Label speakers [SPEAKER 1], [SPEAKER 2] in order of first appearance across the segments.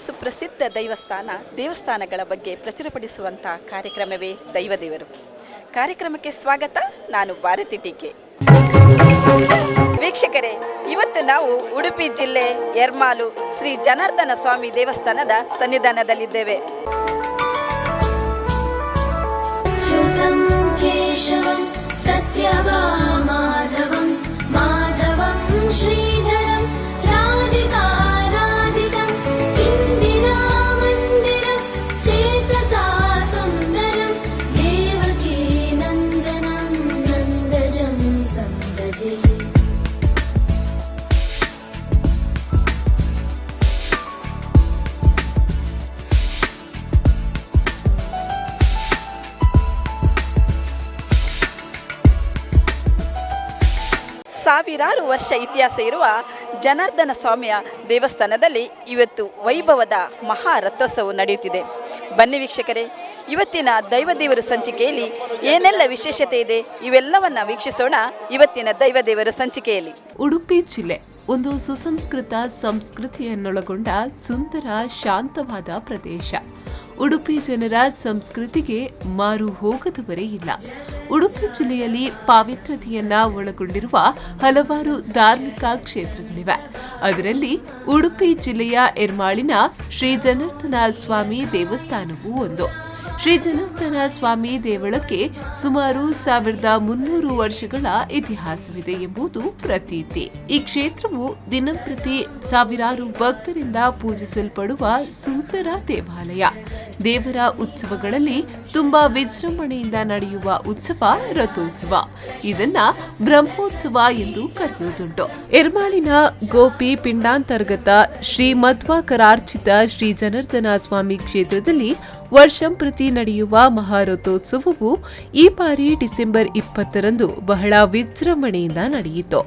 [SPEAKER 1] ಸುಪ್ರಸಿದ್ಧ ದೇವಸ್ಥಾನಗಳ ಬಗ್ಗೆ ಪ್ರಚುರಪಡಿಸುವಂಥ ಕಾರ್ಯಕ್ರಮವೇ ದೈವದೇವರು. ಕಾರ್ಯಕ್ರಮಕ್ಕೆ ಸ್ವಾಗತ. ನಾನು ಭಾರತಿ ಟೀಕೆ. ವೀಕ್ಷಕರೇ, ಇವತ್ತು ನಾವು ಉಡುಪಿ ಜಿಲ್ಲೆ ಎರ್ಮಾಲು ಶ್ರೀ ಜನಾರ್ದನ ಸ್ವಾಮಿ ದೇವಸ್ಥಾನದ ಸನ್ನಿಧಾನದಲ್ಲಿದ್ದೇವೆ.
[SPEAKER 2] ಕೇಶವಂ ಸತ್ಯಭಾಮಾಧವಂ ಮಾಧವಂ ಶ್ರೀಧರಂ ರಾಧಿಕಾ ರಾಧಿಕಂ ಇಂದಿರಾ ಮಂದಿರಂ ಚೇತಸಾ ಸುಂದರಂ ದೇವಕೀ ನಂದನಂ ನಂದಜಂ ಸಂದಧಿ.
[SPEAKER 1] ಸಾವಿರಾರು ವರ್ಷ ಇತಿಹಾಸ ಇರುವ ಜನಾರ್ದನ ಸ್ವಾಮಿಯ ದೇವಸ್ಥಾನದಲ್ಲಿ ಇವತ್ತು ವೈಭವದ ಮಹಾರಥೋತ್ಸವ ನಡೆಯುತ್ತಿದೆ. ಬನ್ನಿ ವೀಕ್ಷಕರೇ, ಇವತ್ತಿನ ದೈವದೇವರು ಸಂಚಿಕೆಯಲ್ಲಿ ಏನೆಲ್ಲ ವಿಶೇಷತೆ ಇದೆ ಇವೆಲ್ಲವನ್ನ ವೀಕ್ಷಿಸೋಣ. ಇವತ್ತಿನ ದೈವದೇವರು ಸಂಚಿಕೆಯಲ್ಲಿ
[SPEAKER 3] ಉಡುಪಿ ಜಿಲ್ಲೆ ಒಂದು ಸುಸಂಸ್ಕೃತ ಸಂಸ್ಕೃತಿಯನ್ನೊಳಗೊಂಡ ಸುಂದರ ಶಾಂತವಾದ ಪ್ರದೇಶ. ಉಡುಪಿ ಜನರ ಸಂಸ್ಕೃತಿಗೆ ಮಾರು ಹೋಗದವರೇ ಇಲ್ಲ. ಉಡುಪಿ ಜಿಲ್ಲೆಯಲ್ಲಿ ಪಾವಿತ್ರ್ಯತೆಯನ್ನ ಒಳಗೊಂಡಿರುವ ಹಲವಾರು ಧಾರ್ಮಿಕ ಕ್ಷೇತ್ರಗಳಿವೆ. ಅದರಲ್ಲಿ ಉಡುಪಿ ಜಿಲ್ಲೆಯ ಎರ್ಮಾಳಿನ ಶ್ರೀ ಜನಾರ್ದನ ಸ್ವಾಮಿ ದೇವಸ್ಥಾನವೂ ಒಂದು. ಶ್ರೀ ಜನಾರ್ದನ ಸ್ವಾಮಿ ದೇವಳಕ್ಕೆ ಸುಮಾರು 1300 ವರ್ಷಗಳ ಇತಿಹಾಸವಿದೆ ಎಂಬುದು ಪ್ರತೀತಿ. ಈ ಕ್ಷೇತ್ರವು ದಿನಂಪ್ರತಿ ಸಾವಿರಾರು ಭಕ್ತರಿಂದ ಪೂಜಿಸಲ್ಪಡುವ ಸುಂದರ ದೇವಾಲಯ. ದೇವರ ಉತ್ಸವಗಳಲ್ಲಿ ತುಂಬಾ ವಿಜೃಂಭಣೆಯಿಂದ ನಡೆಯುವ ಉತ್ಸವ ರಥೋತ್ಸವ. ಇದನ್ನ ಬ್ರಹ್ಮೋತ್ಸವ ಎಂದು ಕರೆಯುವುದುಂಟು. ಎರ್ಮಾಳಿನ ಗೋಪಿ ಪಿಂಡಾಂತರ್ಗತ ಶ್ರೀ ಮಧ್ವಾಕರಾರ್ಚಿತ ಶ್ರೀ ಜನಾರ್ದನ ಸ್ವಾಮಿ ಕ್ಷೇತ್ರದಲ್ಲಿ ವರ್ಷಂಪ್ರತಿ ನಡೆಯುವ ಮಹಾರಥೋತ್ಸವವು ಈ ಬಾರಿ ಡಿಸೆಂಬರ್ 20ರಂದು ಬಹಳ ವಿಜೃಂಭಣೆಯಿಂದ ನಡೆಯಿತು.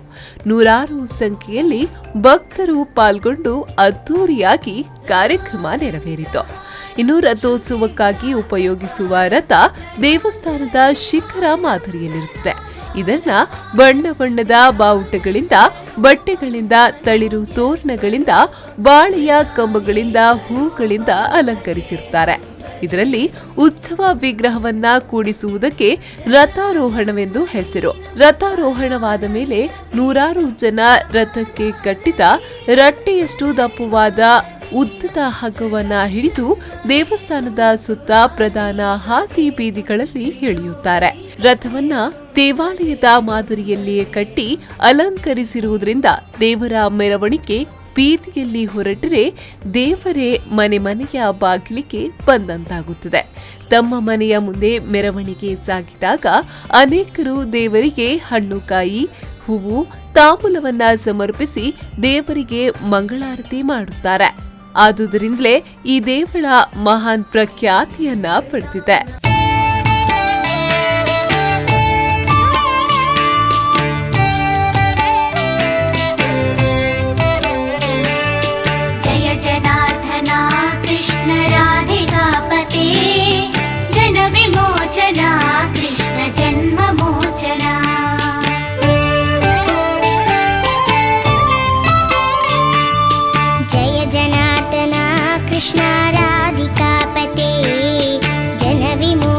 [SPEAKER 3] ನೂರಾರು ಸಂಖ್ಯೆಯಲ್ಲಿ ಭಕ್ತರು ಪಾಲ್ಗೊಂಡು ಅದ್ದೂರಿಯಾಗಿ ಕಾರ್ಯಕ್ರಮ ನೆರವೇರಿತು. ಇನ್ನು ರಥೋತ್ಸವಕ್ಕಾಗಿ ಉಪಯೋಗಿಸುವ ರಥ ದೇವಸ್ಥಾನದ ಶಿಖರ ಮಾದರಿಯಲ್ಲಿರುತ್ತದೆ. ಇದನ್ನ ಬಣ್ಣ ಬಣ್ಣದ ಬಾವುಟಗಳಿಂದ, ಬಟ್ಟೆಗಳಿಂದ, ತಳಿರು ತೋರಣಗಳಿಂದ, ಬಾಳೆಯ ಕಂಬಗಳಿಂದ, ಹೂಗಳಿಂದ ಅಲಂಕರಿಸಿರುತ್ತಾರೆ. ಇದರಲ್ಲಿ ಉತ್ಸವ ವಿಗ್ರಹವನ್ನ ಕೂಡಿಸುವುದಕ್ಕೆ ರಥಾರೋಹಣವೆಂದು ಹೆಸರು. ರಥಾರೋಹಣವಾದ ಮೇಲೆ ನೂರಾರು ಜನ ರಥಕ್ಕೆ ಕಟ್ಟಿದ ರಟ್ಟೆಯಷ್ಟು ದಪ್ಪವಾದ ಉದ್ದದ ಹಗ್ಗವನ್ನ ಹಿಡಿದು ದೇವಸ್ಥಾನದ ಸುತ್ತ ಪ್ರಧಾನ ಹಾದಿ ಬೀದಿಗಳಲ್ಲಿ ಎಳೆಯುತ್ತಾರೆ. ರಥವನ್ನ ದೇವಾಲಯದ ಮಾದರಿಯಲ್ಲಿಯೇ ಕಟ್ಟಿ ಅಲಂಕರಿಸಿರುವುದರಿಂದ ದೇವರ ಮೆರವಣಿಗೆ ಬೀದಿಯಲ್ಲಿ ಹೊರಟರೆ ದೇವರೇ ಮನೆ ಮನೆಯ ಬಾಗಿಲಿಗೆ ಬಂದಂತಾಗುತ್ತದೆ. ತಮ್ಮ ಮನೆಯ ಮುಂದೆ ಮೆರವಣಿಗೆ ಸಾಗಿದಾಗ ಅನೇಕರು ದೇವರಿಗೆ ಹಣ್ಣುಕಾಯಿ, ಹೂವು, ತಾಂಬೂಲವನ್ನ ಸಮರ್ಪಿಸಿ ದೇವರಿಗೆ ಮಂಗಳಾರತಿ ಮಾಡುತ್ತಾರೆ. ಆದುದರಿಂದಲೇ ಈ ದೇವಳ ಮಹಾನ್ ಪ್ರಖ್ಯಾತಿಯನ್ನ ಪಡೆದಿದೆ.
[SPEAKER 2] ಜಯ ಜನಾರ್ದನ ಕೃಷ್ಣ ರಾಧಿಕಾಪತೆ ಜನ ವಿಮೋಚನ ಕೃಷ್ಣ ಜನ್ಮ ಮೋಚನ.
[SPEAKER 4] ಜಯ ಜನಾರ್ದನ ಕೃಷ್ಣ ರಾಧಿಕಾಪತೆ ಜನ ವಿಮೋಚನ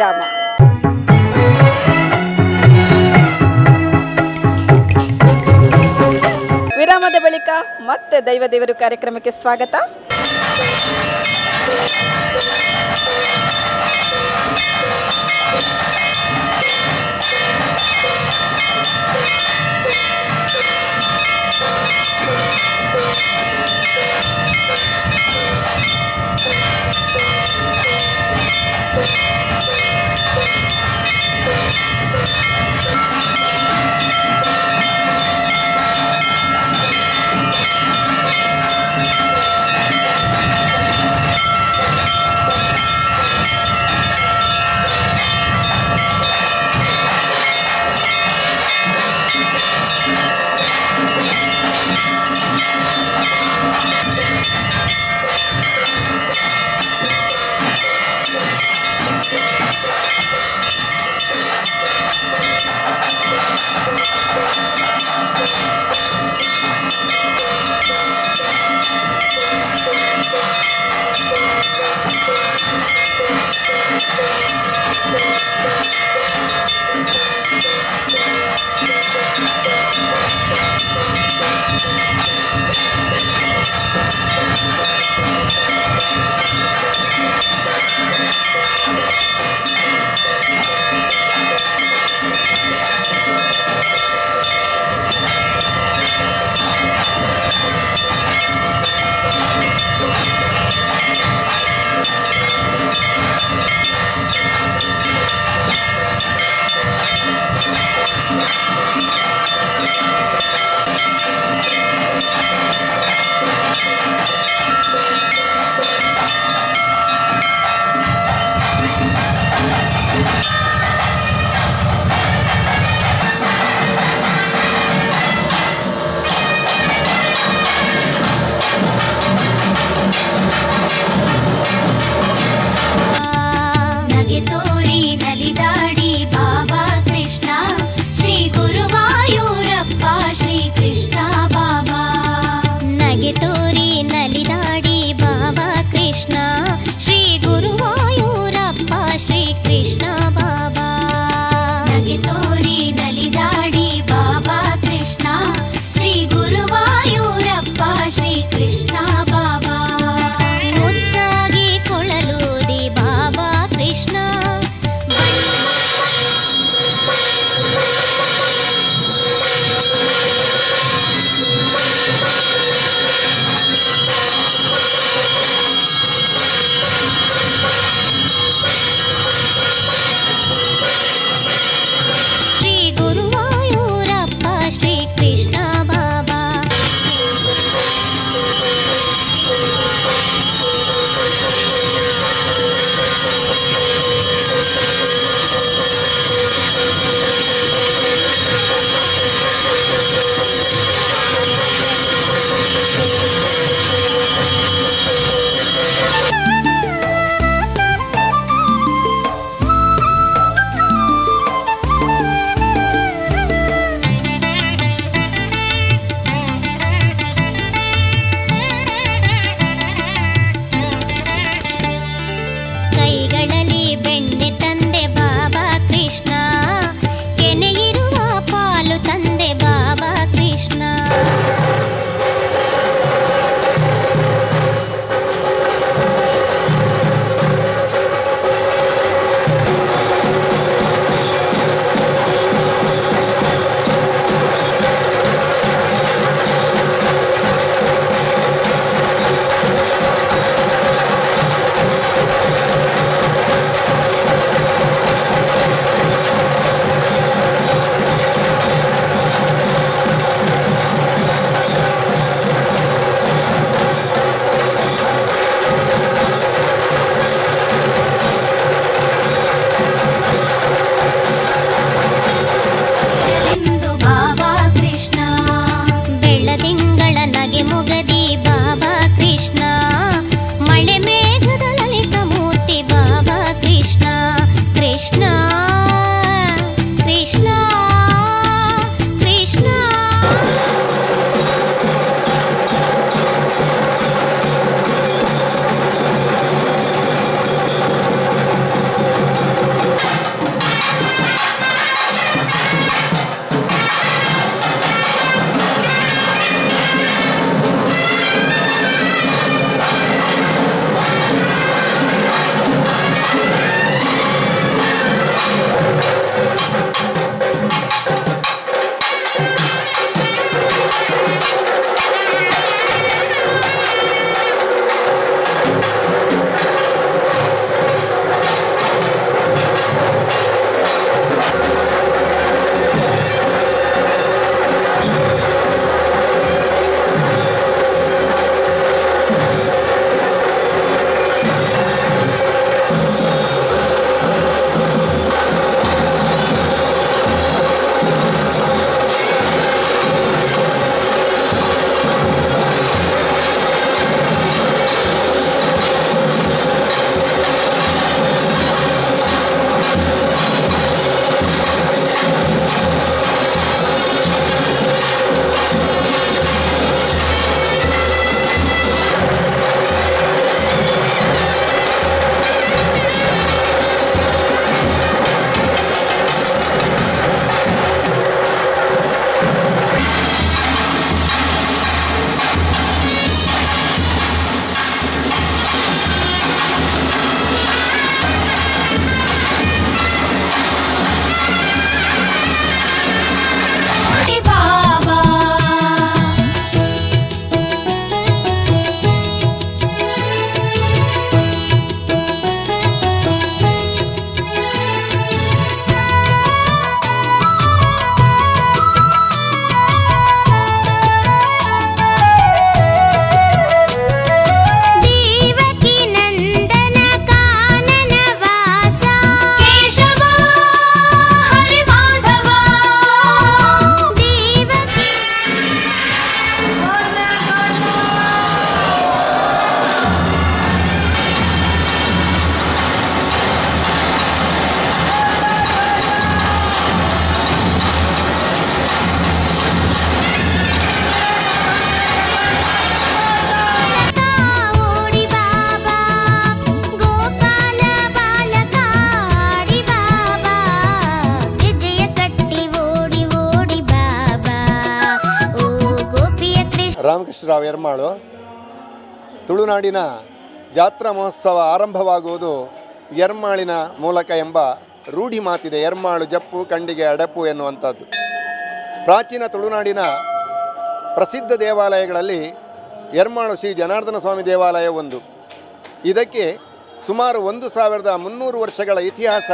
[SPEAKER 1] ವಿರಾಮ. ವಿರಾಮದ ಬಳಿಕ ಮತ್ತೆ ದೈವ ದೇವರು ಕಾರ್ಯಕ್ರಮಕ್ಕೆ ಸ್ವಾಗತ.
[SPEAKER 4] ರಾಮಕೃಷ್ಣರಾವ್ ಎರ್ಮಾಳು. ತುಳುನಾಡಿನ ಜಾತ್ರಾ ಮಹೋತ್ಸವ ಆರಂಭವಾಗುವುದು ಎರ್ಮಾಳಿನ ಮೂಲಕ ಎಂಬ ರೂಢಿ ಮಾತಿದೆ. ಎರ್ಮಾಳು ಜಪ್ಪು ಕಂಡಿಗೆ ಅಡಪು ಎನ್ನುವಂಥದ್ದು. ಪ್ರಾಚೀನ ತುಳುನಾಡಿನ ಪ್ರಸಿದ್ಧ ದೇವಾಲಯಗಳಲ್ಲಿ ಎರ್ಮಾಳು ಶ್ರೀ ಜನಾರ್ದನ ಸ್ವಾಮಿ ದೇವಾಲಯ ಒಂದು. ಇದಕ್ಕೆ ಸುಮಾರು 1300 ವರ್ಷಗಳ ಇತಿಹಾಸ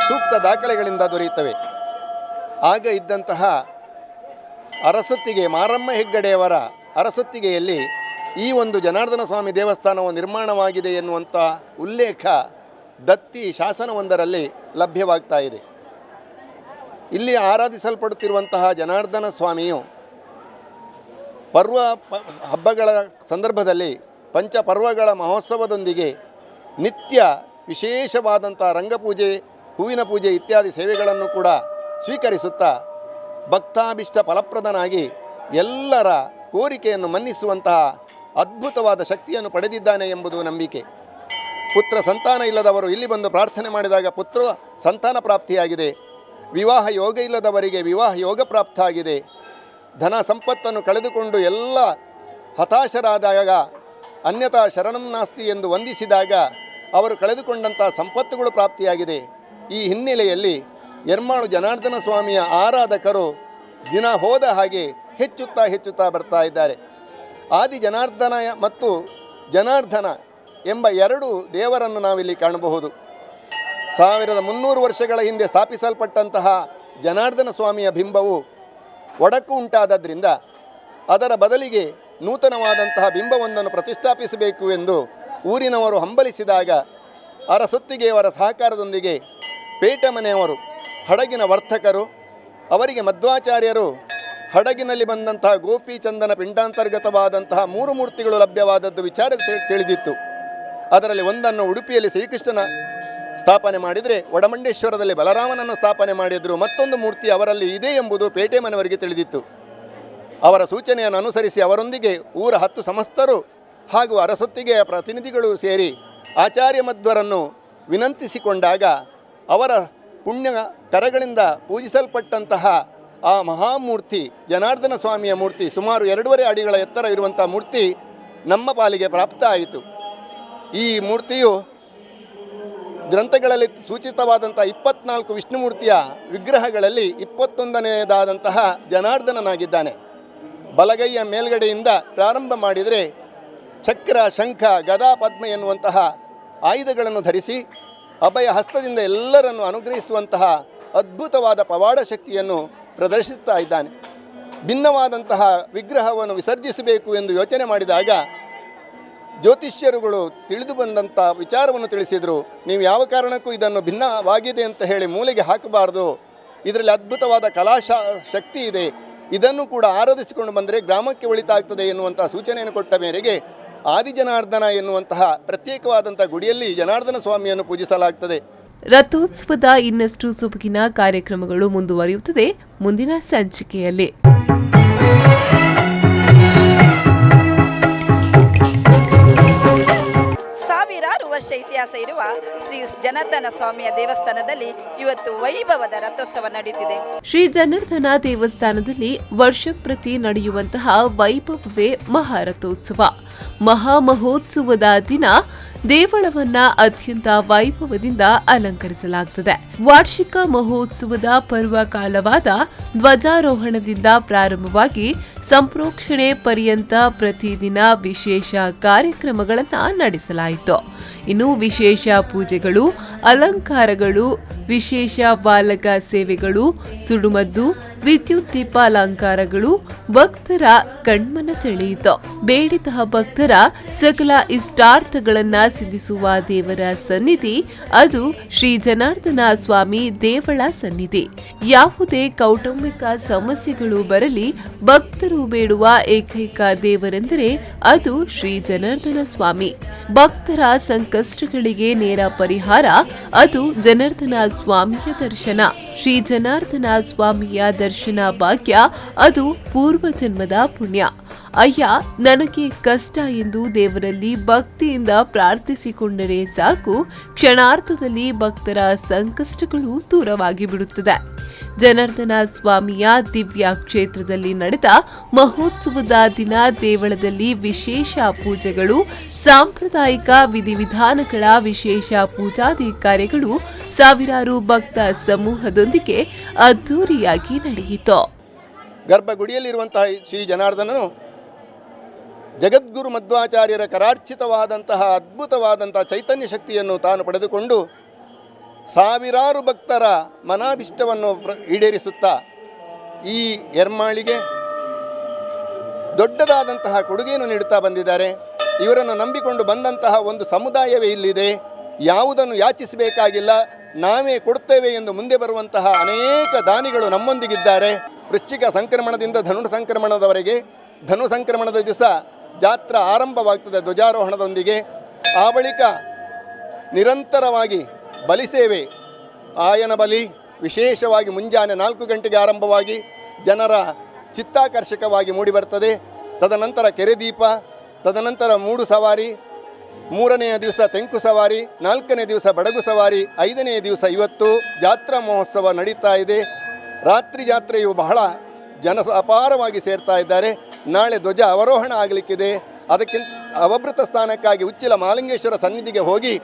[SPEAKER 4] ಸೂಕ್ತ ದಾಖಲೆಗಳಿಂದ ದೊರೆಯುತ್ತವೆ. ಆಗ ಇದ್ದಂತಹ ಅರಸೊತ್ತಿಗೆ ಮಾರಮ್ಮ ಹೆಗ್ಗಡೆಯವರ ಅರಸೊತ್ತಿಗೆಯಲ್ಲಿ ಈ ಒಂದು ಜನಾರ್ದನ ಸ್ವಾಮಿ ದೇವಸ್ಥಾನವು ನಿರ್ಮಾಣವಾಗಿದೆ ಎನ್ನುವಂಥ ಉಲ್ಲೇಖ ದತ್ತಿ ಶಾಸನವೊಂದರಲ್ಲಿ ಲಭ್ಯವಾಗ್ತಾ ಇದೆ. ಇಲ್ಲಿ ಆರಾಧಿಸಲ್ಪಡುತ್ತಿರುವಂತಹ ಜನಾರ್ದನ ಸ್ವಾಮಿಯು ಹಬ್ಬಗಳ ಸಂದರ್ಭದಲ್ಲಿ ಪಂಚಪರ್ವಗಳ ಮಹೋತ್ಸವದೊಂದಿಗೆ ನಿತ್ಯ ವಿಶೇಷವಾದಂಥ ರಂಗಪೂಜೆ, ಹೂವಿನ ಪೂಜೆ ಇತ್ಯಾದಿ ಸೇವೆಗಳನ್ನು ಕೂಡ ಸ್ವೀಕರಿಸುತ್ತಾ ಭಕ್ತಾಭಿಷ್ಟ ಫಲಪ್ರದನಾಗಿ ಎಲ್ಲರ ಕೋರಿಕೆಯನ್ನು ಮನ್ನಿಸುವಂತಹ ಅದ್ಭುತವಾದ ಶಕ್ತಿಯನ್ನು ಪಡೆದಿದ್ದಾನೆ ಎಂಬುದು ನಂಬಿಕೆ. ಪುತ್ರ ಸಂತಾನ ಇಲ್ಲದವರು ಇಲ್ಲಿ ಬಂದು ಪ್ರಾರ್ಥನೆ ಮಾಡಿದಾಗ ಪುತ್ರ ಸಂತಾನ ಪ್ರಾಪ್ತಿಯಾಗಿದೆ. ವಿವಾಹ ಯೋಗ ಇಲ್ಲದವರಿಗೆ ವಿವಾಹ ಯೋಗ ಪ್ರಾಪ್ತ ಆಗಿದೆ. ಧನ ಸಂಪತ್ತನ್ನು ಕಳೆದುಕೊಂಡು ಎಲ್ಲ ಹತಾಶರಾದಾಗ ಅನ್ಯಥಾ ಶರಣಂ ನಾಸ್ತಿ ಎಂದು ವಂದಿಸಿದಾಗ ಅವರು ಕಳೆದುಕೊಂಡಂಥ ಸಂಪತ್ತುಗಳು ಪ್ರಾಪ್ತಿಯಾಗಿದೆ. ಈ ಹಿನ್ನೆಲೆಯಲ್ಲಿ ಎರ್ಮಾಳು ಜನಾರ್ದನ ಸ್ವಾಮಿಯ ಆರಾಧಕರು ದಿನ ಹೋದ ಹಾಗೆ ಹೆಚ್ಚುತ್ತಾ ಬರ್ತಾ ಇದ್ದಾರೆ. ಆದಿ ಜನಾರ್ದನ ಮತ್ತು ಜನಾರ್ದನ ಎಂಬ 2 ದೇವರನ್ನು ನಾವಿಲ್ಲಿ ಕಾಣಬಹುದು. 1300 ವರ್ಷಗಳ ಹಿಂದೆ ಸ್ಥಾಪಿಸಲ್ಪಟ್ಟಂತಹ ಜನಾರ್ದನ ಸ್ವಾಮಿಯ ಬಿಂಬವು ಒಡಕು ಉಂಟಾದದ್ರಿಂದ ಅದರ ಬದಲಿಗೆ ನೂತನವಾದಂತಹ ಬಿಂಬವೊಂದನ್ನು ಪ್ರತಿಷ್ಠಾಪಿಸಬೇಕು ಎಂದು ಊರಿನವರು ಹಂಬಲಿಸಿದಾಗ ಅರಸೊತ್ತಿಗೆಯವರ ಸಹಕಾರದೊಂದಿಗೆ ಪೇಟಮನೆಯವರು, ಹಡಗಿನ ವರ್ತಕರು, ಅವರಿಗೆ ಮಧ್ವಾಚಾರ್ಯರು ಹಡಗಿನಲ್ಲಿ ಬಂದಂತಹ ಗೋಪಿಚಂದನ ಪಿಂಡಾಂತರ್ಗತವಾದಂತಹ 3 ಮೂರ್ತಿಗಳು ಲಭ್ಯವಾದದ್ದು ವಿಚಾರ ತಿಳಿದಿತ್ತು. ಅದರಲ್ಲಿ ಒಂದನ್ನು ಉಡುಪಿಯಲ್ಲಿ ಶ್ರೀಕೃಷ್ಣನ ಸ್ಥಾಪನೆ ಮಾಡಿದರೆ ಒಡಮಂಡೇಶ್ವರದಲ್ಲಿ ಬಲರಾಮನನ್ನು ಸ್ಥಾಪನೆ ಮಾಡಿದರು. ಮತ್ತೊಂದು ಮೂರ್ತಿ ಅವರಲ್ಲಿ ಇದೆ ಎಂಬುದು ಪೇಟೆ ಮನೆಯವರಿಗೆ ತಿಳಿದಿತ್ತು. ಅವರ ಸೂಚನೆಯನ್ನು ಅನುಸರಿಸಿ ಅವರೊಂದಿಗೆ ಊರ 10 ಸಮಸ್ತರು ಹಾಗೂ ಅರಸೊತ್ತಿಗೆಯ ಪ್ರತಿನಿಧಿಗಳು ಸೇರಿ ಆಚಾರ್ಯ ಮಧ್ವರನ್ನು ವಿನಂತಿಸಿಕೊಂಡಾಗ ಅವರ ಪುಣ್ಯ ಕರಗಳಿಂದ ಪೂಜಿಸಲ್ಪಟ್ಟಂತಹ ಆ ಮಹಾಮೂರ್ತಿ ಜನಾರ್ದನ ಸ್ವಾಮಿಯ ಮೂರ್ತಿ ಸುಮಾರು 2.5 ಅಡಿಗಳ ಎತ್ತರ ಇರುವಂಥ ಮೂರ್ತಿ ನಮ್ಮ ಪಾಲಿಗೆ ಪ್ರಾಪ್ತ ಆಯಿತು. ಈ ಮೂರ್ತಿಯು ಗ್ರಂಥಗಳಲ್ಲಿ ಸೂಚಿತವಾದಂಥ 24 ವಿಷ್ಣುಮೂರ್ತಿಯ ವಿಗ್ರಹಗಳಲ್ಲಿ 21ನೇದಾದಂತಹ ಜನಾರ್ದನನಾಗಿದ್ದಾನೆ. ಬಲಗೈಯ ಮೇಲ್ಗಡೆಯಿಂದ ಪ್ರಾರಂಭ ಮಾಡಿದರೆ ಚಕ್ರ, ಶಂಖ, ಗದಾ, ಪದ್ಮ ಎನ್ನುವಂತಹ ಆಯುಧಗಳನ್ನು ಧರಿಸಿ ಅಭಯ ಹಸ್ತದಿಂದ ಎಲ್ಲರನ್ನು ಅನುಗ್ರಹಿಸುವಂತಹ ಅದ್ಭುತವಾದ ಪವಾಡ ಶಕ್ತಿಯನ್ನು ಪ್ರದರ್ಶಿಸ್ತಾ ಇದ್ದಾನೆ. ಭಿನ್ನವಾದಂತಹ ವಿಗ್ರಹವನ್ನು ವಿಸರ್ಜಿಸಬೇಕು ಎಂದು ಯೋಚನೆ ಮಾಡಿದಾಗ ಜ್ಯೋತಿಷ್ಯರುಗಳು ತಿಳಿದು ಬಂದಂಥ ವಿಚಾರವನ್ನು ತಿಳಿಸಿದರು. ನೀವು ಯಾವ ಕಾರಣಕ್ಕೂ ಇದನ್ನು ಭಿನ್ನವಾಗಿದೆ ಅಂತ ಹೇಳಿ ಮೂಲೆಗೆ ಹಾಕಬಾರ್ದು, ಇದರಲ್ಲಿ ಅದ್ಭುತವಾದ ಶಕ್ತಿ ಇದೆ, ಇದನ್ನು ಕೂಡ ಆರಾಧಿಸಿಕೊಂಡು ಬಂದರೆ ಗ್ರಾಮಕ್ಕೆ ಒಳಿತಾಗ್ತದೆ ಎನ್ನುವಂಥ ಸೂಚನೆಯನ್ನು ಕೊಟ್ಟ ಮೇರೆಗೆ ಆದಿಜನಾರ್ದನ ಎನ್ನುವಂತಹ ಪ್ರತ್ಯೇಕವಾದಂಥ ಗುಡಿಯಲ್ಲಿ ಜನಾರ್ದನ ಸ್ವಾಮಿಯನ್ನು ಪೂಜಿಸಲಾಗ್ತದೆ.
[SPEAKER 3] ರಥೋತ್ಸವದ ಇನ್ನಷ್ಟು ಸೊಬಗಿನ ಕಾರ್ಯಕ್ರಮಗಳು ಮುಂದುವರಿಯುತ್ತದೆ ಮುಂದಿನ ಸಂಚಿಕೆಯಲ್ಲಿ.
[SPEAKER 1] ಸಾವಿರಾರು ವರ್ಷ ಇತಿಹಾಸ ಇರುವ ಶ್ರೀ ಜನಾರ್ದನ ಸ್ವಾಮಿಯ ದೇವಸ್ಥಾನದಲ್ಲಿ ಇವತ್ತು ವೈಭವದ ರಥೋತ್ಸವ ನಡೆಯುತ್ತಿದೆ.
[SPEAKER 3] ಶ್ರೀ ಜನಾರ್ದನ ದೇವಸ್ಥಾನದಲ್ಲಿ ವರ್ಷಪ್ರತಿ ನಡೆಯುವಂತಹ ವೈಭವವೇ ಮಹಾರಥೋತ್ಸವ. ಮಹಾಮಹೋತ್ಸವದ ದಿನ ದೇವಳವನ್ನ ಅತ್ಯಂತ ವೈಭವದಿಂದ ಅಲಂಕರಿಸಲಾಗುತ್ತದೆ. ವಾರ್ಷಿಕ ಮಹೋತ್ಸವದ ಪರ್ವಕಾಲವಾದ ಧ್ವಜಾರೋಹಣದಿಂದ ಪ್ರಾರಂಭವಾಗಿ ಸಂಪ್ರೋಕ್ಷಣೆ ಪರ್ಯಂತ ಪ್ರತಿದಿನ ವಿಶೇಷ ಕಾರ್ಯಕ್ರಮಗಳನ್ನು ನಡೆಸಲಾಯಿತು. ಇನ್ನು ವಿಶೇಷ ಪೂಜೆಗಳು, ಅಲಂಕಾರಗಳು, ವಿಶೇಷ ಬಾಲಕ ಸೇವೆಗಳು, ಸುಡುಮದ್ದು, ವಿದ್ಯುತ್ ದೀಪ ಅಲಂಕಾರಗಳು ಭಕ್ತರ ಕಣ್ಮನ ಸೆಳೆಯಿತು. ಬೇಡಿದ ಭಕ್ತರ ಸಕಲ ಇಷ್ಟಾರ್ಥಗಳನ್ನ ಸಿದ್ಧಿಸುವ ದೇವರ ಸನ್ನಿಧಿ ಅದು ಶ್ರೀ ಜನಾರ್ದನ ಸ್ವಾಮಿ ದೇವಳ ಸನ್ನಿಧಿ. ಯಾವುದೇ ಕೌಟುಂಬಿಕ ಸಮಸ್ಯೆಗಳು ಬರಲಿ, ಭಕ್ತರು ಬೇಡುವ ಏಕೈಕ ದೇವರೆಂದರೆ ಅದು ಶ್ರೀ ಜನಾರ್ದನ ಸ್ವಾಮಿ. ಭಕ್ತರ ಸಂಕಷ್ಟಗಳಿಗೆ ನೇರ ಪರಿಹಾರ ಅದು ಜನಾರ್ದನ ಸ್ವಾಮಿಯ ದರ್ಶನ. ಶ್ರೀ ಜನಾರ್ದನ ಸ್ವಾಮಿಯ ದರ್ಶನ ಭಾಗ್ಯ ಅದು ಪೂರ್ವ ಜನ್ಮದ ಪುಣ್ಯ. ಅಯ್ಯ ನನಗೆ ಕಷ್ಟ ಎಂದು ದೇವರಲ್ಲಿ ಭಕ್ತಿಯಿಂದ ಪ್ರಾರ್ಥಿಸಿಕೊಂಡರೆ ಸಾಕು, ಕ್ಷಣಾರ್ಥದಲ್ಲಿ ಭಕ್ತರ ಸಂಕಷ್ಟಗಳು ದೂರವಾಗಿ ಬಿಡುತ್ತದೆ. ಜನಾರ್ದನ ಸ್ವಾಮಿಯ ದಿವ್ಯ ಕ್ಷೇತ್ರದಲ್ಲಿ ನಡೆದ ಮಹೋತ್ಸವದ ದಿನ ದೇವಳದಲ್ಲಿ ವಿಶೇಷ ಪೂಜೆಗಳು, ಸಾಂಪ್ರದಾಯಿಕ ವಿಧಿವಿಧಾನಗಳ ವಿಶೇಷ ಪೂಜಾದಿ ಕಾರ್ಯಗಳು ಸಾವಿರಾರು ಭಕ್ತ ಸಮೂಹದೊಂದಿಗೆ ಅದ್ದೂರಿಯಾಗಿ ನಡೆಯಿತು.
[SPEAKER 4] ಗರ್ಭಗುಡಿಯಲ್ಲಿರುವಂತಹ ಶ್ರೀ ಜನಾರ್ದನನು ಜಗದ್ಗುರು ಮಧ್ವಾಚಾರ್ಯರ ಕರಾರ್ಚಿತವಾದಂತಹ ಅದ್ಭುತವಾದಂತಹ ಚೈತನ್ಯ ಶಕ್ತಿಯನ್ನು ತಾನು ಪಡೆದುಕೊಂಡು ಸಾವಿರಾರು ಭಕ್ತರ ಮನಾಭಿಷ್ಟವನ್ನು ಈಡೇರಿಸುತ್ತಾ ಈ ಎರ್ಮಾಳಿಗೆ ದೊಡ್ಡದಾದಂತಹ ಕೊಡುಗೆಯನ್ನು ನೀಡುತ್ತಾ ಬಂದಿದ್ದಾರೆ. ಇವರನ್ನು ನಂಬಿಕೊಂಡು ಬಂದಂತಹ ಒಂದು ಸಮುದಾಯವೇ ಇಲ್ಲಿದೆ. ಯಾವುದನ್ನು ಯಾಚಿಸಬೇಕಾಗಿಲ್ಲ, ನಾವೇ ಕೊಡುತ್ತೇವೆ ಎಂದು ಮುಂದೆ ಬರುವಂತಹ ಅನೇಕ ದಾನಿಗಳು ನಮ್ಮೊಂದಿಗಿದ್ದಾರೆ. ವೃಶ್ಚಿಕ ಸಂಕ್ರಮಣದಿಂದ ಧನು ಸಂಕ್ರಮಣದವರೆಗೆ, ಧನು ಸಂಕ್ರಮಣದ ದಿವಸ ಜಾತ್ರಾ ಆರಂಭವಾಗ್ತದೆ ಧ್ವಜಾರೋಹಣದೊಂದಿಗೆ. ಆ ಬಳಿಕ ನಿರಂತರವಾಗಿ ಬಲಿಸೇವೆ, ಆಯನ ಬಲಿ ವಿಶೇಷವಾಗಿ ಮುಂಜಾನೆ 4 ಗಂಟೆಗೆ ಆರಂಭವಾಗಿ ಜನರ ಚಿತ್ತಾಕರ್ಷಕವಾಗಿ ಮೂಡಿಬರ್ತದೆ. ತದನಂತರ ಕೆರೆದೀಪ, ತದನಂತರ ಮೂಡು ಸವಾರಿ, 3ನೆಯ ದಿವಸ ತೆಂಕು ಸವಾರಿ, 4ನೇ ದಿವಸ ಬಡಗು ಸವಾರಿ, 5ನೆಯ ದಿವಸ ಇವತ್ತು ಜಾತ್ರಾ ಮಹೋತ್ಸವ ನಡೀತಾ ಇದೆ. ರಾತ್ರಿ ಜಾತ್ರೆಯು ಬಹಳ ಜನ ಅಪಾರವಾಗಿ ಸೇರ್ತಾ ಇದ್ದಾರೆ. ನಾಳೆ ಧ್ವಜ ಅವರೋಹಣ ಆಗಲಿಕ್ಕಿದೆ. ಅದಕ್ಕಿಂತ ಅವಭೃತ ಸ್ಥಾನಕ್ಕಾಗಿ ಉಚ್ಚಿಲ ಮಹಾಲಿಂಗೇಶ್ವರ ಸನ್ನಿಧಿಗೆ ಹೋಗಿ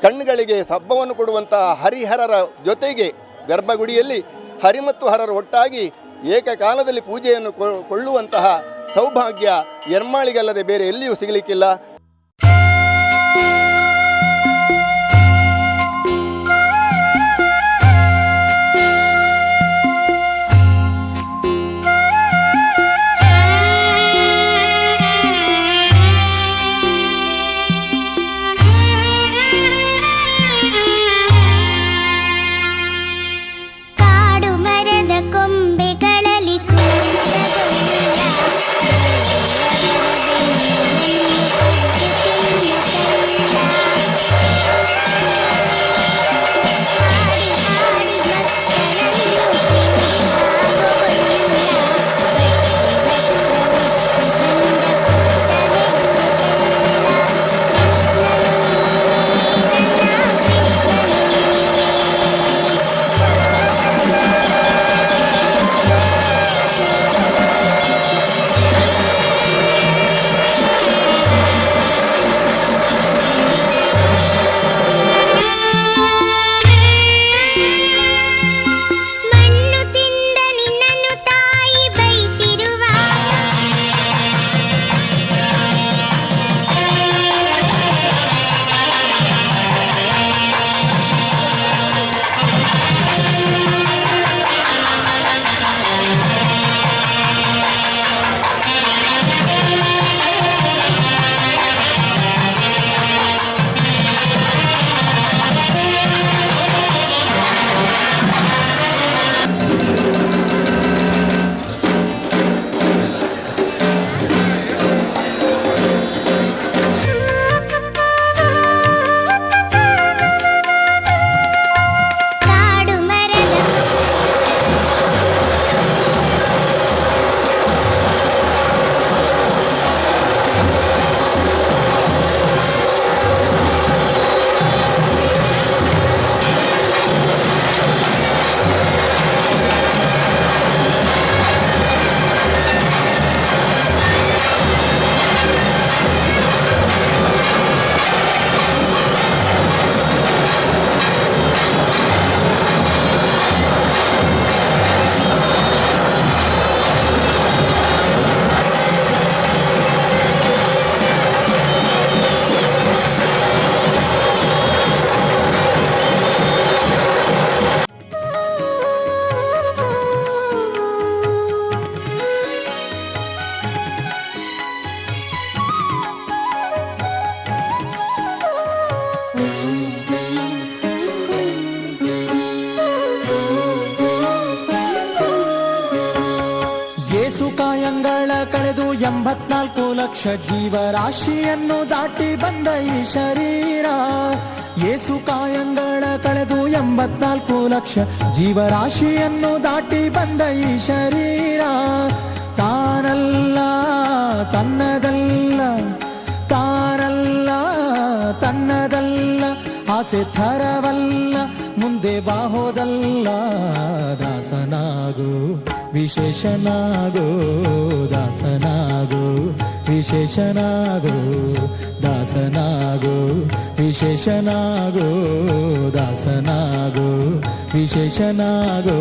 [SPEAKER 4] ಕಣ್ಣುಗಳಿಗೆ ಹಬ್ಬವನ್ನು ಕೊಡುವಂತಹ ಹರಿಹರರ ಜೊತೆಗೆ ಗರ್ಭಗುಡಿಯಲ್ಲಿ ಹರಿ ಮತ್ತು ಹರರು ಒಟ್ಟಾಗಿ ಏಕಕಾಲದಲ್ಲಿ ಪೂಜೆಯನ್ನು ಕೊಳ್ಳುವಂತಹ ಸೌಭಾಗ್ಯ ಎರ್ಮಾಳಿಗಲ್ಲದೆ ಬೇರೆ ಎಲ್ಲಿಯೂ ಸಿಗಲಿಕ್ಕಿಲ್ಲ.
[SPEAKER 5] ಕಾಯಂಗಳ ಕಳೆದು 84 ಲಕ್ಷ ಜೀವರಾಶಿಯನ್ನು ದಾಟಿ ಬಂದ ಈ ಶರೀರ. ಯೇಸು ಕಾಯಂಗಳ ಕಳೆದು 84 ಲಕ್ಷ ಜೀವರಾಶಿಯನ್ನು ದಾಟಿ ಬಂದ ಈ ಶರೀರ. ತಾನಲ್ಲ ತನ್ನದಲ್ಲ, ತಾನಲ್ಲ ತನ್ನದಲ್ಲ, ಆಸೆ ಥರವಲ್ಲ, ಮುಂದೆ ಬಾಹೋದಲ್ಲ ದಾಸನಾಗು ವಿಶೇಷನಾಗು ದಾಸನಾಗು ವಿಶೇಷನಾಗು ದಾಸನಾಗು ವಿಶೇಷನಾಗು ದಾಸನಾಗು ವಿಶೇಷನಾಗು.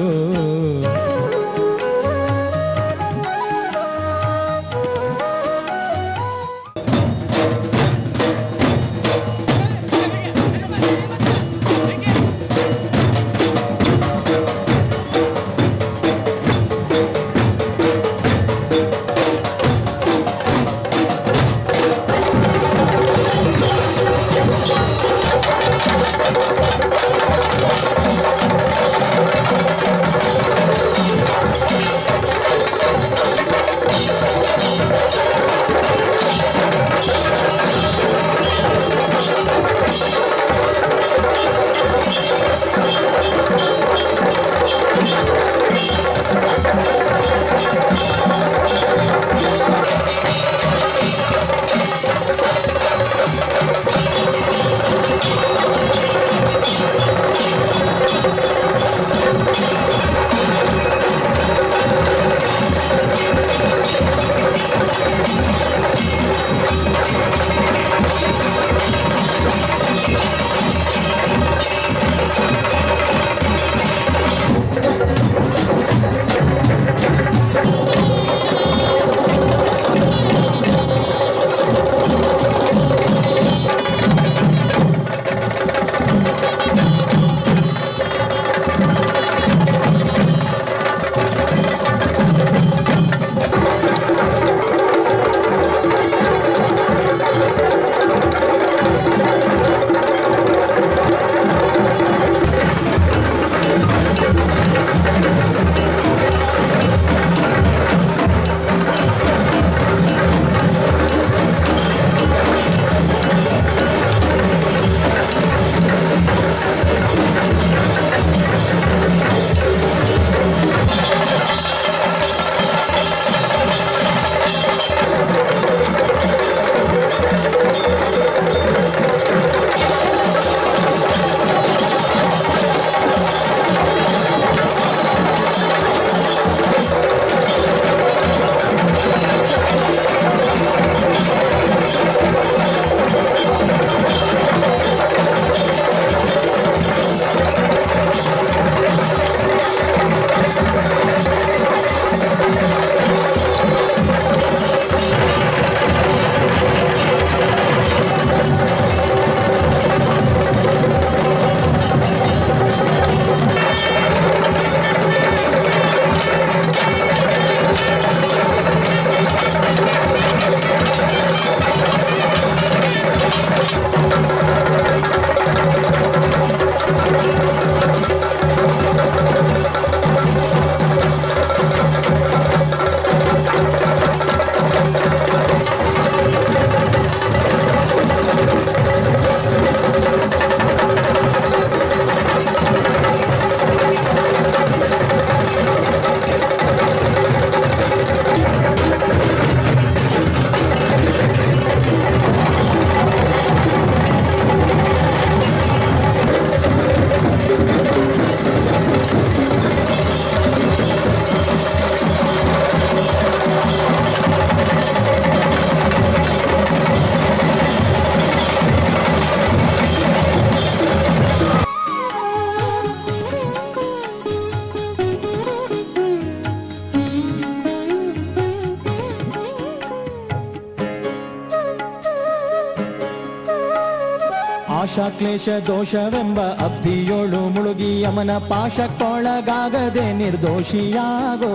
[SPEAKER 5] ಆಶಾ ಕ್ಲೇಶ ದೋಷವೆಂಬ ಅಬ್ಧಿಯೋಳು ಮುಳುಗಿ ಯಮನ ಪಾಶಕ್ಕೊಳಗಾಗದೆ ನಿರ್ದೋಷಿಯಾಗೋ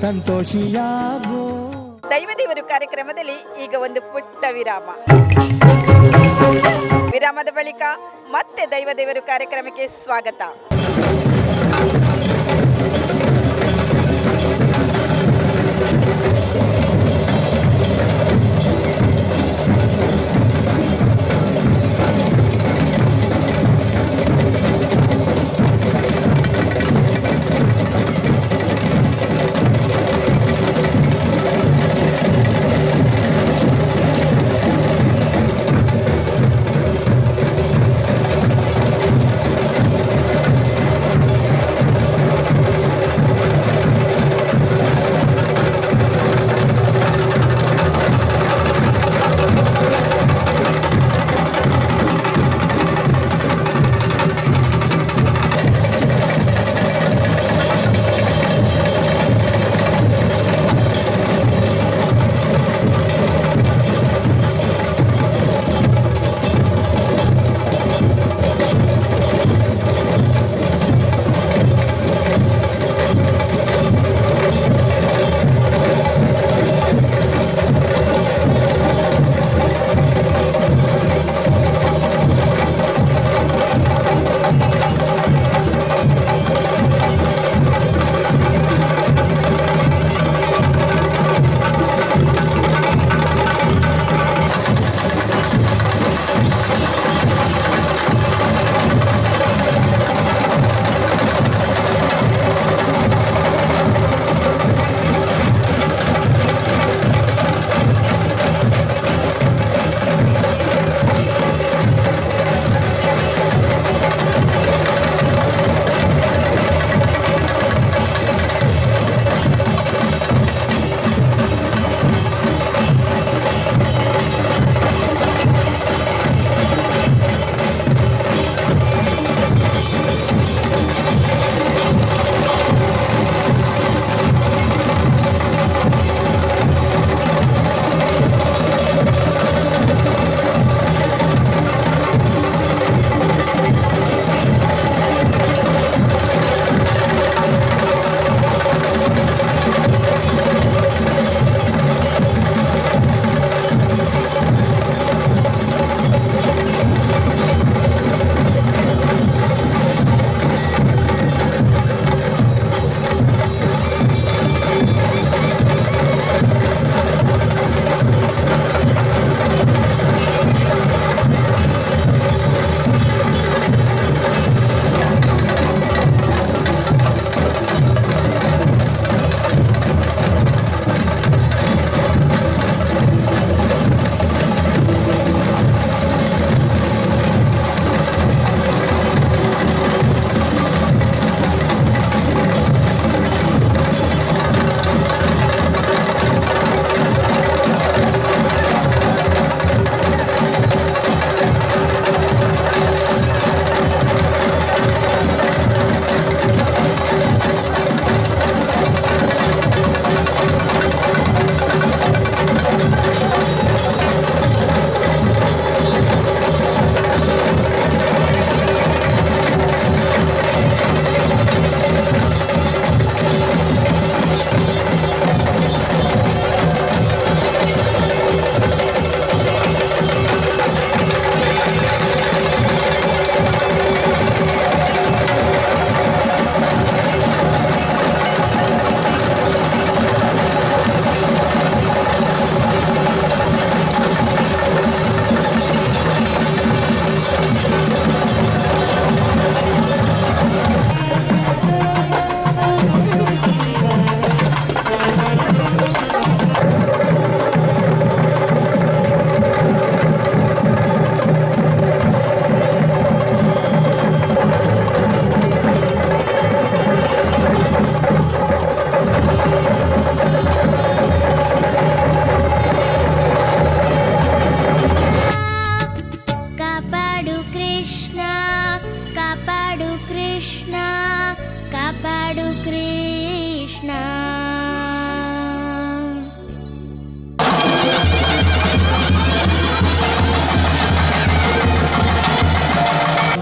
[SPEAKER 5] ಸಂತೋಷಿಯಾಗೋ.
[SPEAKER 1] ದೈವದೇವರು ಕಾರ್ಯಕ್ರಮದಲ್ಲಿ ಈಗ ಒಂದು ಪುಟ್ಟ ವಿರಾಮ. ವಿರಾಮದ ಬಳಿಕ ಮತ್ತೆ ದೈವದೇವರು ಕಾರ್ಯಕ್ರಮಕ್ಕೆ ಸ್ವಾಗತ.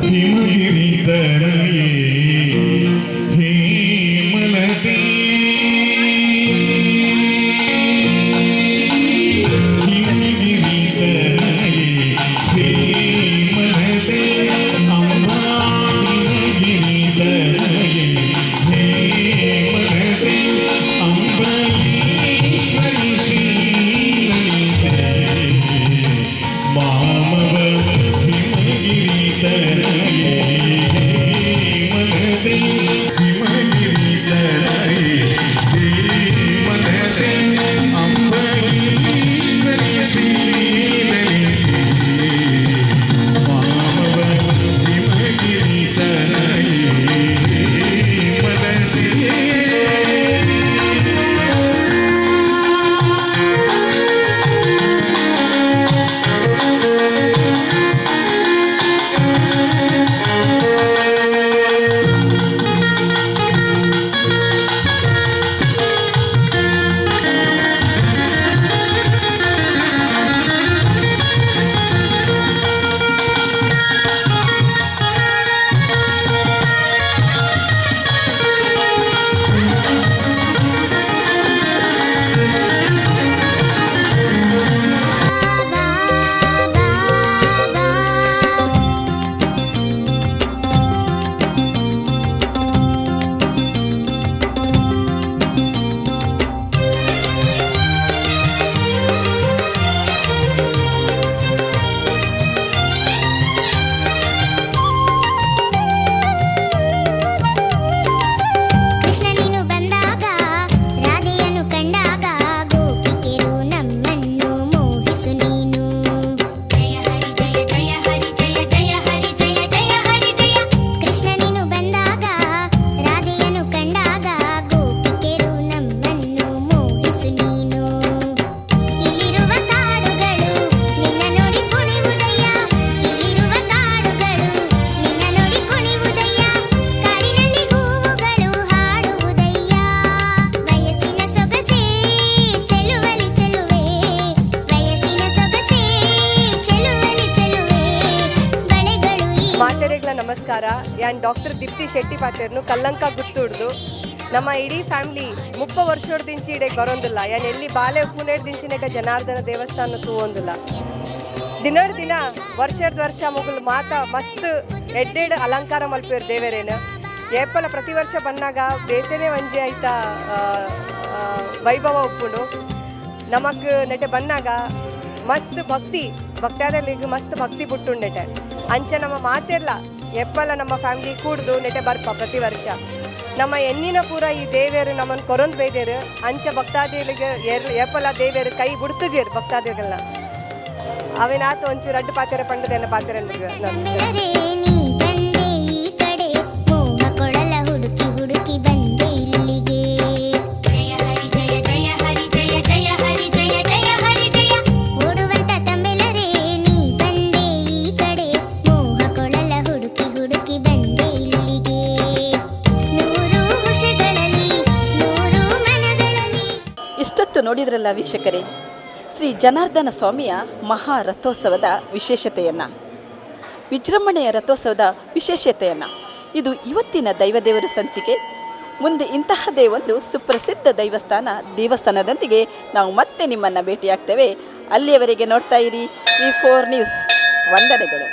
[SPEAKER 6] ಹಿಮಗಿರಿದರೇ ಹೇಮಲತೆ ಹಿಮಗಿರಿದರೇ ಹೇಮಲತೆ ಅಂಬಾ ಹಿಮಗಿರಿದರೇ ಹೇಮಲತೆ ಅಂಬರೀಶ್ವರಿ ಶ್ರೀಲಲಿತೆ ಮಾಮವ ಹಿಮಗಿರಿದರೇ ಹೇಮಲತೆ ಹಿಮಗಿರಿದರೇ ಹೇಮಲತೆ ಅಂಬರೀಶ್ವರಿ ಶ್ರೀಲಲಿತೆ ಮಾಮವ ಹಿಮಗಿರಿದರೇ ಹೇಮಲತೆ.
[SPEAKER 2] ಕೃಷ್ಣ ನೀನು ಬಂದಾಗ ರಾಧೆಯನ್ನು ಕಂಡಾಗ ಗೋಪಿಕೆರು ನಮ್ಮನ್ನು ಮೋಹಿಸು ನೀನು. ಜಯ ಹರಿ ಜಯ ಜಯ ಹರಿ ಜಯ ಜಯ ಹರಿ ಜಯ ಜಯ ಹರಿ ಜಯ. ಕೃಷ್ಣ ನೀನು ಬಂದಾಗ ರಾಧೆಯನ್ನು ಕಂಡಾಗ ಗೋಪಿಕೆರು ನಮ್ಮನ್ನು ಮೋಹಿಸು ನೀನು. ಇಲ್ಲಿರುವ ಕಾಡುಗಳು ನಿನ್ನ ನೋಡಿ ಕುಣಿವುದಯ್ಯ. ಇಲ್ಲಿರುವ ಕಾಡುಗಳು ನಿನ್ನ ನೋಡಿ ಕುಣಿವುದಯ್ಯ. ಕಾಡಿನಲ್ಲಿ ಹೂವುಗಳು ಹಾಡುವುದಯ್ಯ. ವಯಸ್ಸಿನ ಸೊಗಸೇ ಚೆಲುವಲಿ ಚೆಲುವೆ. ವಯಸ್ಸಿನ ಸೊಗಸೇ ಚೆಲುವಲಿ ಚೆಲುವೆ. ಬಳೆಗಳು ಈ
[SPEAKER 7] ಮಾತೆರೆಗಳ ನಮಸ್ಕಾರ. ಯಾನ್ ಡಾಕ್ಟರ್ ದೀಪ್ತಿ ಶೆಟ್ಟಿ ಪಾತೆರ್ನು ಕಲ್ಲಂಕ ಗುತ್ತುಡ್ದು ನಮ್ಮ ಇಡೀ ಫ್ಯಾಮಿಲಿ 30 ವರ್ಷದಿಂಚಿ ಇಡೆ ಬರೋಂದಿಲ್ಲ. ಯಾನ್ ಎಲ್ಲಿ ಬಾಲೆ ಪುನೇಡ್ದಿಂಚಿನೆಟ ಜನಾರ್ದನ ದೇವಸ್ಥಾನ ತೂವೊಂದಿಲ್ಲ. ದಿನಡ್ ದಿನ ವರ್ಷದ ವರ್ಷ ಮುಗುಲು ಮಾತ ಮಸ್ತ್ ಎಡ್ಡೆಡ್ ಅಲಂಕಾರ ಮಲ್ಪೇರು ದೇವರೇನು. ಏಪಲ ಪ್ರತಿ ವರ್ಷ ಬಂದಾಗ ಬೇತೆನೆ ಒಂಜಿ ಆಯ್ತಾ ವೈಭವ ಉಪ್ಪುಂಡು. ನಮಕ್ ನೆಟೆ ಬಂದಾಗ ಮಸ್ತ್ ಭಕ್ತಾದಲ್ಲಿಗೆ ಮಸ್ತ್ ಭಕ್ತಿ ಬುಟ್ಟುಂಡೆಟೆ. ಅಂಚ ನಮ್ಮ ಮಾತೆರ್ಲ ಎಪ್ಪಲ ನಮ್ಮ ಫ್ಯಾಮಿಲಿ ಕೂಡ್ದು ನೆಟೆ ಬರ್ಪ ಪ್ರತಿ ವರ್ಷ. ನಮ್ಮ ಎಣ್ಣಿನ ಪೂರ ಈ ದೇವೇರು ನಮ್ಮನ್ನು ಕೊರೊಂದು ಬೈದೇರು. ಅಂಚ ಭಕ್ತಾದಿಗಳಿಗೆ ಏಪಲ ದೇವೇರು ಕೈ ಬಿಡ್ತುಜೇರು ಭಕ್ತಾದಿಗಳನ್ನ. ಅವೇನಾತು ಒಂಚೂರು ಅಡ್ಡು ಪಾತೆರೆ ಪಂಡದೆಲ್ಲ ಪಾತೆರೆ
[SPEAKER 2] ತಮ್ಮೆಲರೇ ನೀ ಬಂದೆ ಈ ಕಡೆ. ಮೋಹ ಕೊಳಲ ಹುಡುಕಿ ಹುಡುಕಿ ಬಂದೆ ಇಲ್ಲಿಗೆ. ಜಯ ಹರಿ ಜಯ ಜಯ ಹರಿ ಜಯ ಜಯ ಹರಿ ಜಯ ಜಯ ಹರಿ ಜಯ. ಓಡುವಂತ ತಮ್ಮೆಲರೇ ನೀ ಬಂದೆ ಈ ಕಡೆ. ಮೋಹ ಕೊಳಲ ಹುಡುಕಿ ಹುಡುಕಿ ಬಂದೆ ಇಲ್ಲಿಗೆ. ನೂರು ಹುಷಗಳಲ್ಲಿ ನೂರು ಮನಗಳಲ್ಲಿ.
[SPEAKER 1] ಇಷ್ಟೊತ್ತು ನೋಡಿದ್ರಲ್ಲ ವೀಕ್ಷಕರೇ, ಶ್ರೀ ಜನಾರ್ದನ ಸ್ವಾಮಿಯ ಮಹಾ ರಥೋತ್ಸವದ ವಿಶೇಷತೆಯನ್ನು, ವಿಜೃಂಭಣೆಯ ರಥೋತ್ಸವದ ವಿಶೇಷತೆಯನ್ನು. ಇದು ಇವತ್ತಿನ ದೈವದೇವರ ಸಂಚಿಕೆ. ಮುಂದೆ ಇಂತಹದೇ ಒಂದು ಸುಪ್ರಸಿದ್ಧ ದೇವಸ್ಥಾನದೊಂದಿಗೆ ನಾವು ಮತ್ತೆ ನಿಮ್ಮನ್ನು ಭೇಟಿಯಾಗ್ತೇವೆ. ಅಲ್ಲಿಯವರೆಗೆ ನೋಡ್ತಾ ಇರಿ V4 ನ್ಯೂಸ್. ವಂದನೆಗಳು.